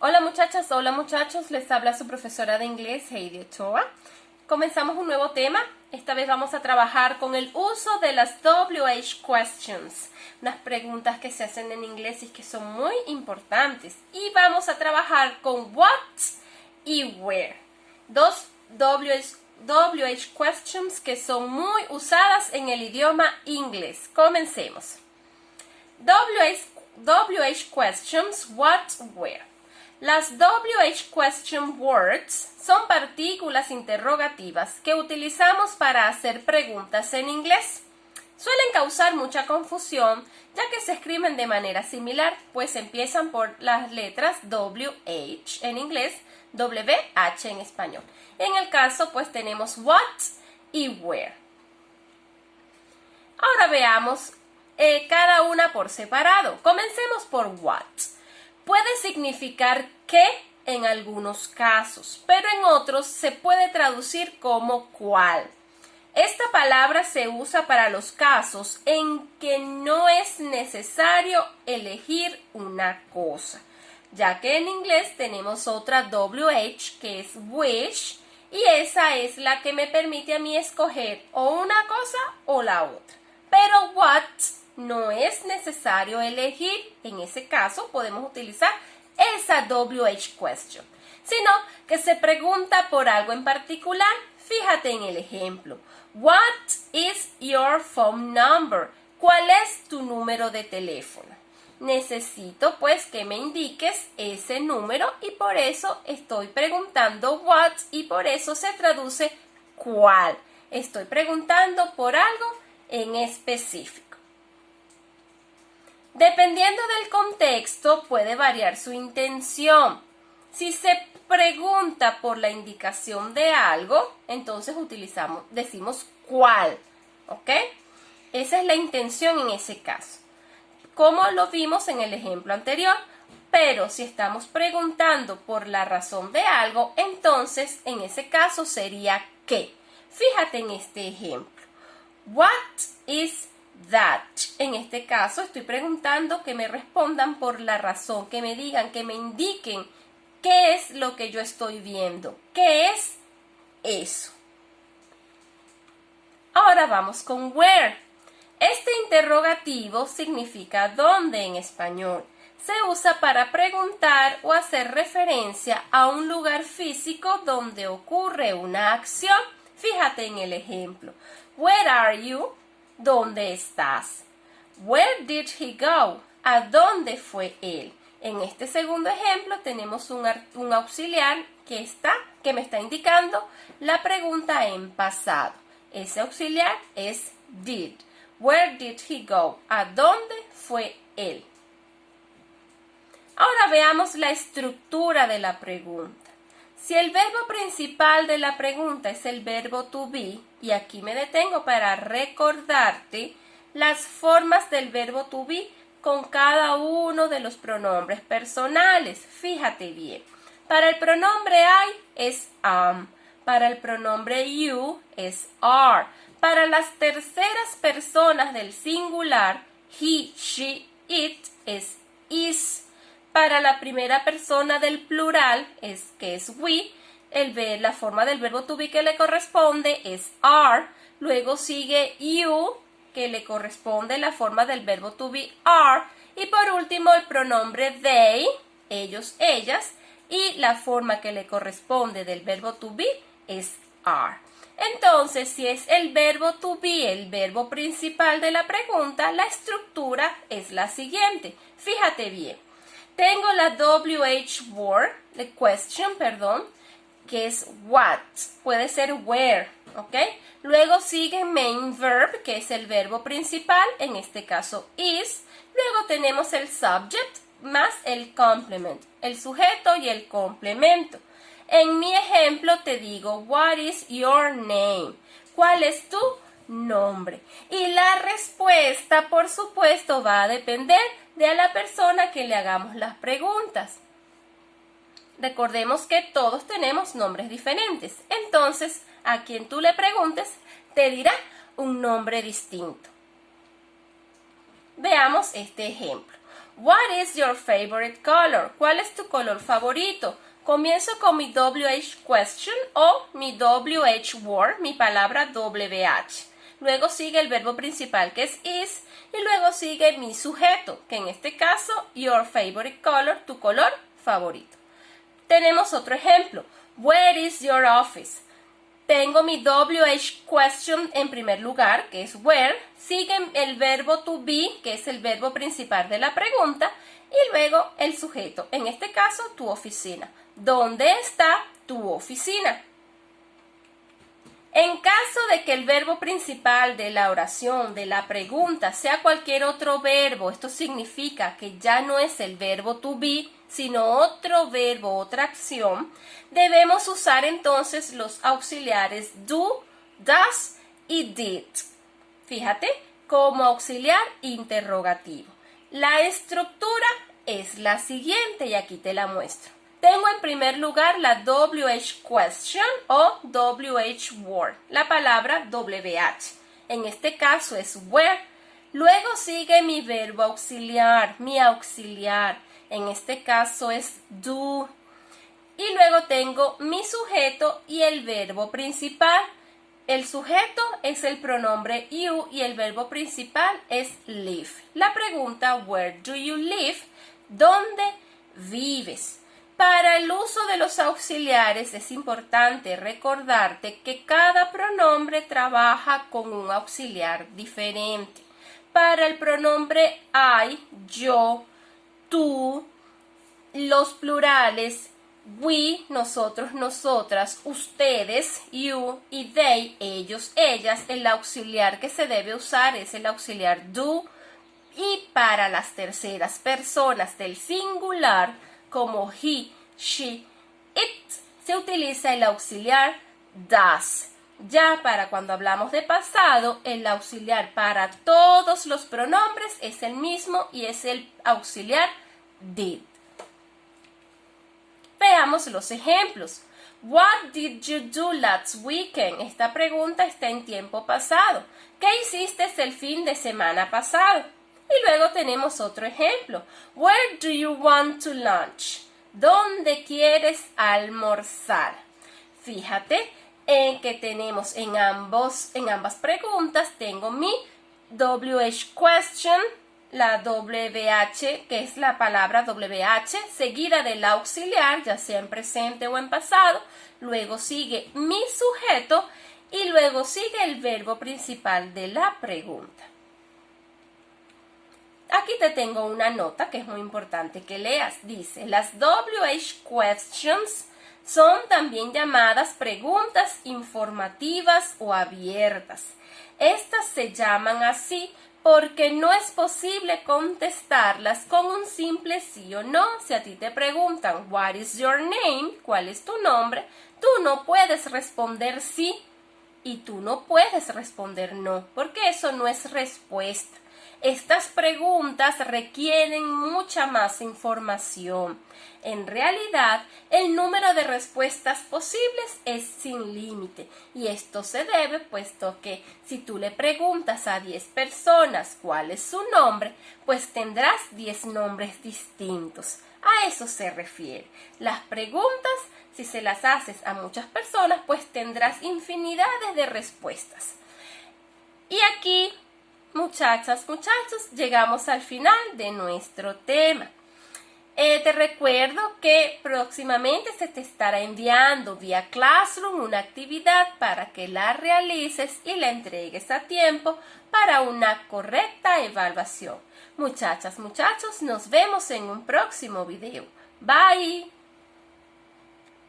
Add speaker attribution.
Speaker 1: Hola muchachas, hola muchachos, les habla su profesora de inglés Heidi Ochoa. Comenzamos un nuevo tema. Esta vez vamos a trabajar con el uso de las WH questions, unas preguntas que se hacen en inglés y que son muy importantes. Y vamos a trabajar con what y where, dos WH questions que son muy usadas en el idioma inglés. Comencemos. WH questions, what, where. Las WH question words son partículas interrogativas que utilizamos para hacer preguntas en inglés. Suelen causar mucha confusión ya que se escriben de manera similar, pues empiezan por las letras WH en inglés, WH en español. En el caso, pues tenemos what y where. Ahora veamos cada una por separado. Comencemos por what. Puede significar qué en algunos casos, pero en otros se puede traducir como cuál. Esta palabra se usa para los casos en que no es necesario elegir una cosa, ya que en inglés tenemos otra WH que es which, y esa es la que me permite a mí escoger o una cosa o la otra. Pero what no es necesario elegir. En ese caso podemos utilizar esa WH question, sino que se pregunta por algo en particular. Fíjate en el ejemplo. What is your phone number? ¿Cuál es tu número de teléfono? Necesito pues que me indiques ese número y por eso estoy preguntando what y por eso se traduce cuál. Estoy preguntando por algo en específico. Dependiendo del contexto, puede variar su intención. Si se pregunta por la indicación de algo, entonces decimos cuál, ¿ok? Esa es la intención en ese caso, como lo vimos en el ejemplo anterior. Pero si estamos preguntando por la razón de algo, entonces en ese caso sería qué. Fíjate en este ejemplo. What is that? En este caso estoy preguntando que me respondan por la razón, que me digan, que me indiquen qué es lo que yo estoy viendo, qué es eso. Ahora vamos con where. Este interrogativo significa dónde en español. Se usa para preguntar o hacer referencia a un lugar físico donde ocurre una acción. Fíjate en el ejemplo. Where are you? ¿Dónde estás? Where did he go? ¿A dónde fue él? En este segundo ejemplo tenemos un auxiliar que me está indicando la pregunta en pasado. Ese auxiliar es did. Where did he go? ¿A dónde fue él? Ahora veamos la estructura de la pregunta. Si el verbo principal de la pregunta es el verbo to be, y aquí me detengo para recordarte las formas del verbo to be con cada uno de los pronombres personales. Fíjate bien. Para el pronombre I es am. Para el pronombre you es are. Para las terceras personas del singular, he, she, it es is. Para la primera persona del plural, que es we, la forma del verbo to be que le corresponde es are. Luego sigue you, que le corresponde la forma del verbo to be are. Y por último el pronombre they, ellos, ellas, y la forma que le corresponde del verbo to be es are. Entonces, si es el verbo to be el verbo principal de la pregunta, la estructura es la siguiente. Fíjate bien. Tengo la WH word, que es what, puede ser where, ¿ok? Luego sigue main verb, que es el verbo principal, en este caso is. Luego tenemos el subject más el complement, el sujeto y el complemento. En mi ejemplo te digo, what is your name? ¿Cuál es tu nombre? Y la respuesta, por supuesto, va a depender de la persona que le hagamos las preguntas. Recordemos que todos tenemos nombres diferentes. Entonces, a quien tú le preguntes, te dirá un nombre distinto. Veamos este ejemplo. What is your favorite color? ¿Cuál es tu color favorito? Comienzo con mi WH question o mi WH word, mi palabra WH. Luego sigue el verbo principal que es is y luego sigue mi sujeto, que en este caso, your favorite color, tu color favorito. Tenemos otro ejemplo. Where is your office? Tengo mi WH question en primer lugar, que es where. Sigue el verbo to be, que es el verbo principal de la pregunta. Y luego el sujeto, en este caso, tu oficina. ¿Dónde está tu oficina? En caso de que el verbo principal de la oración, de la pregunta, sea cualquier otro verbo, esto significa que ya no es el verbo to be, sino otro verbo, otra acción, debemos usar entonces los auxiliares do, does y did. Fíjate, como auxiliar interrogativo. La estructura es la siguiente y aquí te la muestro. Tengo en primer lugar la WH question o WH word, la palabra WH. En este caso es where. Luego sigue mi verbo auxiliar, mi auxiliar. En este caso es do. Y luego tengo mi sujeto y el verbo principal. El sujeto es el pronombre you y el verbo principal es live. La pregunta, where do you live? ¿Dónde vives? Para el uso de los auxiliares es importante recordarte que cada pronombre trabaja con un auxiliar diferente. Para el pronombre I, yo, tú, los plurales, we, nosotros, nosotras, ustedes, you y they, ellos, ellas, el auxiliar que se debe usar es el auxiliar do. Y para las terceras personas del singular, como he, she, it, se utiliza el auxiliar does. Ya para cuando hablamos de pasado, el auxiliar para todos los pronombres es el mismo y es el auxiliar did. Veamos los ejemplos. What did you do last weekend? Esta pregunta está en tiempo pasado. ¿Qué hiciste el fin de semana pasado? Y luego tenemos otro ejemplo. Where do you want to lunch? ¿Dónde quieres almorzar? Fíjate en que tenemos en ambas preguntas, tengo mi WH question, la WH, que es la palabra WH, seguida del auxiliar, ya sea en presente o en pasado. Luego sigue mi sujeto y luego sigue el verbo principal de la pregunta. Aquí te tengo una nota que es muy importante que leas. Dice, las WH questions son también llamadas preguntas informativas o abiertas. Estas se llaman así porque no es posible contestarlas con un simple sí o no. Si a ti te preguntan, what is your name? ¿Cuál es tu nombre? Tú no puedes responder sí y tú no puedes responder no, porque eso no es respuesta. Estas preguntas requieren mucha más información. En realidad, el número de respuestas posibles es sin límite y esto se debe puesto que si tú le preguntas a 10 personas cuál es su nombre, pues tendrás 10 nombres distintos. A eso se refiere. Las preguntas, si se las haces a muchas personas, pues tendrás infinidades de respuestas. Y aquí, muchachas, muchachos, llegamos al final de nuestro tema. Te recuerdo que próximamente se te estará enviando vía Classroom una actividad para que la realices y la entregues a tiempo para una correcta evaluación. Muchachas, muchachos, nos vemos en un próximo video. Bye.